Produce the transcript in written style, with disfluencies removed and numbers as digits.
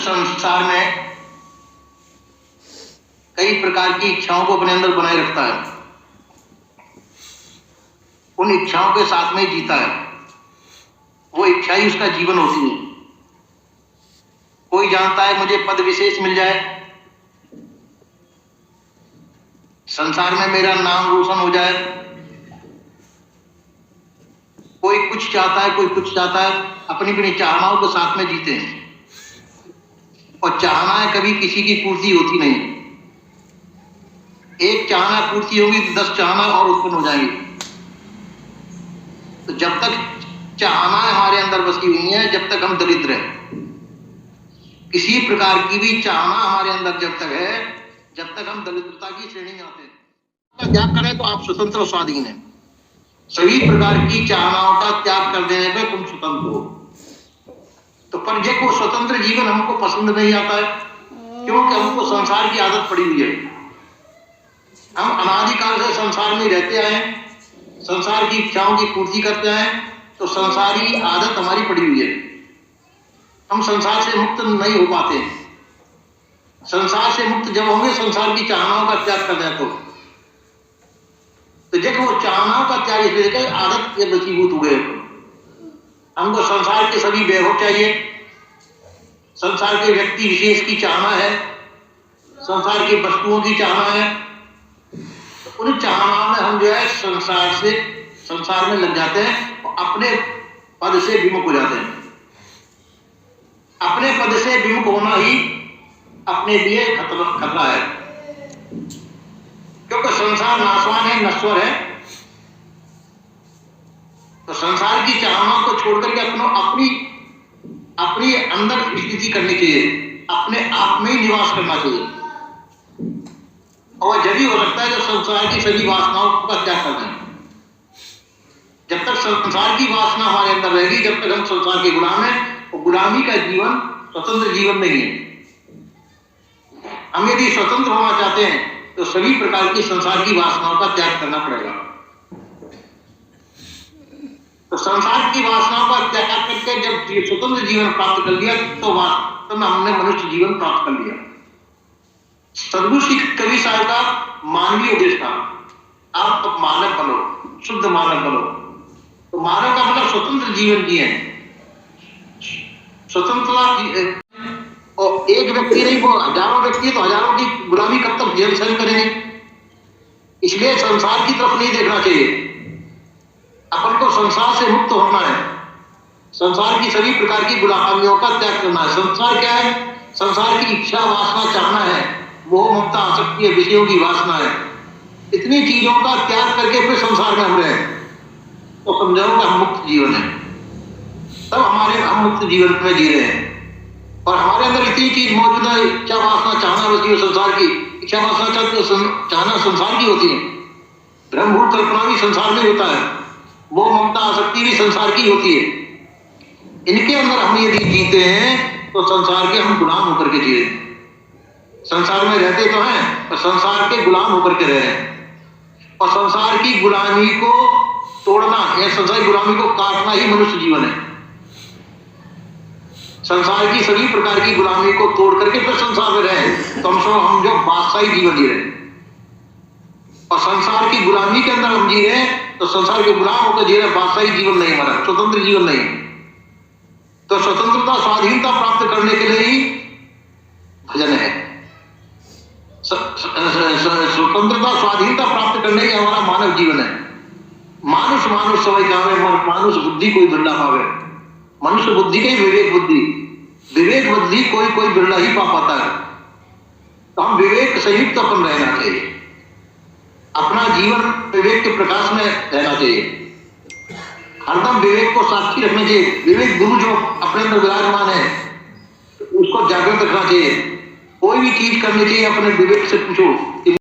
संसार में कई प्रकार की इच्छाओं को अपने अंदर बनाए रखता है, उन इच्छाओं के साथ में जीता है। वो इच्छा ही उसका जीवन होती है। कोई जानता है मुझे पद विशेष मिल जाए, संसार में मेरा नाम रोशन हो जाए। कोई कुछ चाहता है, कोई कुछ चाहता है, अपनी अपनी चाहनाओं के साथ में जीते हैं। और चाहनाएं कभी किसी की पूर्ति होती नहीं। एक चाहना पूर्ति होगी तो 10 चाहना और उत्पन्न हो जाएंगी। तो जब तक चाहनाएं हमारे अंदर बसी हुई हैं, जब तक हम दरिद्र हैं। किसी प्रकार की भी चाहना हमारे अंदर जब तक है, जब तक हम दरिद्रता की श्रेणी में आते हैं। त्याग करें तो आप स्वतंत्र और स्वाधीन हैं। सभी प्रकार की चाहनाओं का त्याग कर देने पे तुम स्वतंत्र हो। तो पर ये को स्वतंत्र जीवन हमको पसंद नहीं आता है, क्योंकि हमको संसार की आदत पड़ी हुई है। हम अनादिकाल से संसार में रहते आए, संसार की इच्छाओं की पूर्ति करते आए, तो संसारी आदत हमारी पड़ी हुई है। हम संसार से मुक्त नहीं हो पाते। संसार से मुक्त जब होंगे, संसार की चाहनाओं का त्याग कर दें तो जब वो चाहनाओं का त्याग इसलिए आदत के वशीभूत हुए। हमको संसार के सभी वैभव चाहिए, संसार के व्यक्ति विशेष की चाहना है, संसार की वस्तुओं की चाहना है। तो उन चाहनाओं में हम जो है संसार में लग जाते हैं और अपने पद से विमुख हो जाते हैं। अपने पद से विमुख होना ही अपने लिए खतरा है, क्योंकि संसार नाशवान है, नश्वर है। तो संसार की चाहनाओं को छोड़कर के अपनी अंदर स्थिति करनी चाहिए, अपने आप में ही निवास करना चाहिए। और जब भी हो सकता है जब संसार की सभी वासनाओं का त्याग कर दें। जब तक संसार की वासना हमारे अंदर रहेगी, जब तक हम संसार के गुलाम हैं, और गुलामी का जीवन स्वतंत्र जीवन नहीं है। हम यदि स्वतंत्र होना चाहते हैं तो सभी प्रकार की संसार की वासनाओं का त्याग करना पड़ेगा। तो संसार की वासनाओं का त्याग करके जब स्वतंत्र जीवन प्राप्त कर लिया, तो वास्तव में हमने मनुष्य जीवन प्राप्त कर लिया। सदगुरु श्री कबीर साहब का मानवीय उद्देश्य था, आप मानव बनो, शुद्ध मानव बनो। तो मानव का मतलब स्वतंत्र जीवन जिए, स्वतंत्रता। और एक व्यक्ति नहीं, वो हजारों व्यक्ति, तो हजारों की गुलामी कब तक जीवन सहन करेंगे। इसलिए संसार की तरफ नहीं देखना चाहिए, अपन को संसार से मुक्त होना है। संसार की सभी प्रकार की गुलामियों का त्याग करना है। संसार क्या है? संसार की इच्छा वासना चाहना है, मोह ममता आसक्ति है, विषयों की वासना है। इतनी चीजों का त्याग करके फिर संसार में हम रहे तो समझाओ कि हम मुक्त जीवन है। तब हम मुक्त जीवन में जी रहे हैं। और हमारे अंदर इतनी चीज मौजूद है, इच्छा वासना चाहना होती है संसार की। इच्छा वासना चाहना संसार की होती है, ब्रह्मभूत कल्पना भी संसार में होता है, वो ममता आसक्ति भी संसार की होती है। इनके अंदर हम यदि जीते हैं तो संसार के हम गुलाम होकर के जिए। संसार में रहते तो हैं पर संसार के गुलाम होकर के रह रहे हैं। और संसार की गुलामी को तोड़ना या संसार की गुलामी को काटना ही मनुष्य जीवन है। संसार की सभी प्रकार की गुलामी को तोड़ करके फिर संसार में रहे, कम से कम हम जो बादशाही जीवन जी रहे। और संसार की गुलामी के अंदर हम जी रहे तो संसार के गुलाम होकर जी रहे, बादशाही जीवन नहीं हमारा, स्वतंत्र जीवन नहीं। तो स्वतंत्रता स्वाधीनता प्राप्त करने के लिए ही भजन है। स्वतंत्रता स्वाधीनता प्राप्त करने के हमारा मानव जीवन है। मानुष सवै गावे, मानुष बुद्धि कोई बिरला पावे। मनुष्य बुद्धि के विवेक बुद्धि कोई बिरला ही पा पाता है। तो हम विवेक संयुक्त अपन रहना चाहिए, अपना जीवन विवेक के प्रकाश में रहना चाहिए। हरदम विवेक को साक्षी रखना चाहिए। विवेक गुरु जो अपने अंदर विराजमान है उसको जागृत रखना चाहिए। कोई भी चीज करनी चाहिए अपने विवेक से पूछो।